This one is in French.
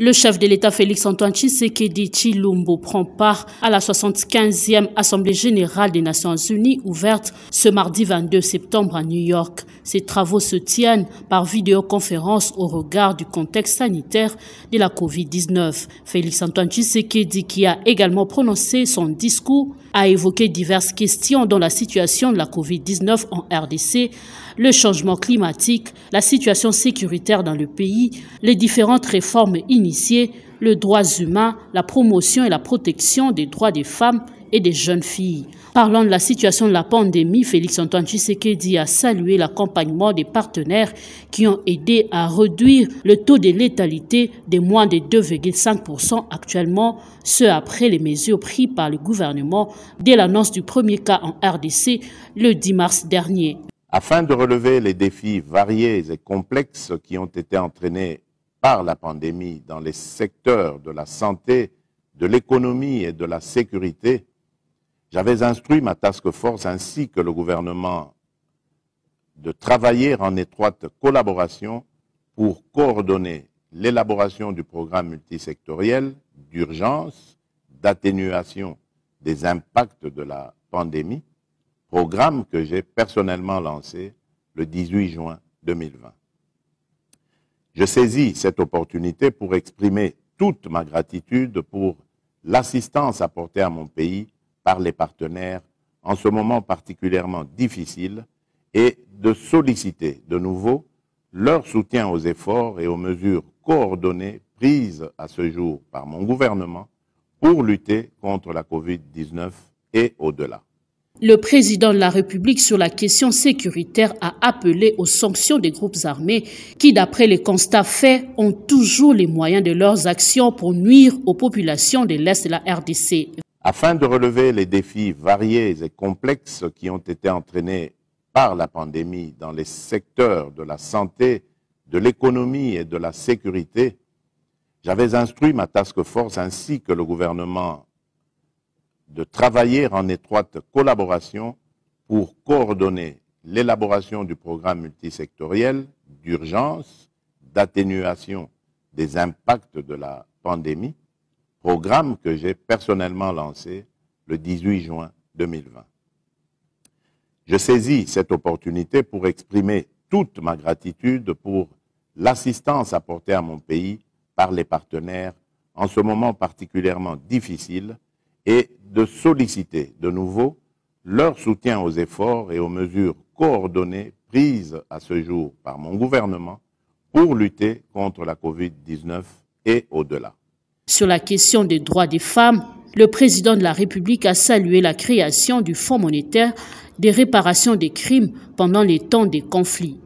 Le chef de l'État Félix-Antoine Tshisekedi Tshilombo prend part à la 75e Assemblée générale des Nations Unies ouverte ce mardi 22 septembre à New York. Ces travaux se tiennent par vidéoconférence au regard du contexte sanitaire de la COVID-19. Félix-Antoine Tshisekedi, qui a également prononcé son discours, a évoqué diverses questions dont la situation de la COVID-19 en RDC, le changement climatique, la situation sécuritaire dans le pays, les différentes réformes initiées, les droits humains, la promotion et la protection des droits des femmes et des jeunes filles. Parlant de la situation de la pandémie, Félix-Antoine Tshisekedi a salué l'accompagnement des partenaires qui ont aidé à réduire le taux de létalité de moins de 2,5% actuellement, ce après les mesures prises par le gouvernement dès l'annonce du premier cas en RDC le 10 mars dernier. Afin de relever les défis variés et complexes qui ont été entraînés par la pandémie dans les secteurs de la santé, de l'économie et de la sécurité, j'avais instruit ma task force ainsi que le gouvernement de travailler en étroite collaboration pour coordonner l'élaboration du programme multisectoriel d'urgence, d'atténuation des impacts de la pandémie, programme que j'ai personnellement lancé le 18 juin 2020. Je saisis cette opportunité pour exprimer toute ma gratitude pour l'assistance apportée à mon pays par les partenaires en ce moment particulièrement difficile et de solliciter de nouveau leur soutien aux efforts et aux mesures coordonnées prises à ce jour par mon gouvernement pour lutter contre la COVID-19 et au-delà. Le président de la République sur la question sécuritaire a appelé aux sanctions des groupes armés qui, d'après les constats faits, ont toujours les moyens de leurs actions pour nuire aux populations de l'Est de la RDC. Afin de relever les défis variés et complexes qui ont été entraînés par la pandémie dans les secteurs de la santé, de l'économie et de la sécurité, j'avais instruit ma task force ainsi que le gouvernement de travailler en étroite collaboration pour coordonner l'élaboration du programme multisectoriel d'urgence, d'atténuation des impacts de la pandémie, programme que j'ai personnellement lancé le 18 juin 2020. Je saisis cette opportunité pour exprimer toute ma gratitude pour l'assistance apportée à mon pays par les partenaires en ce moment particulièrement difficile et de solliciter de nouveau leur soutien aux efforts et aux mesures coordonnées prises à ce jour par mon gouvernement pour lutter contre la COVID-19 et au-delà. Sur la question des droits des femmes, le président de la République a salué la création du Fonds monétaire des réparations des crimes pendant les temps des conflits.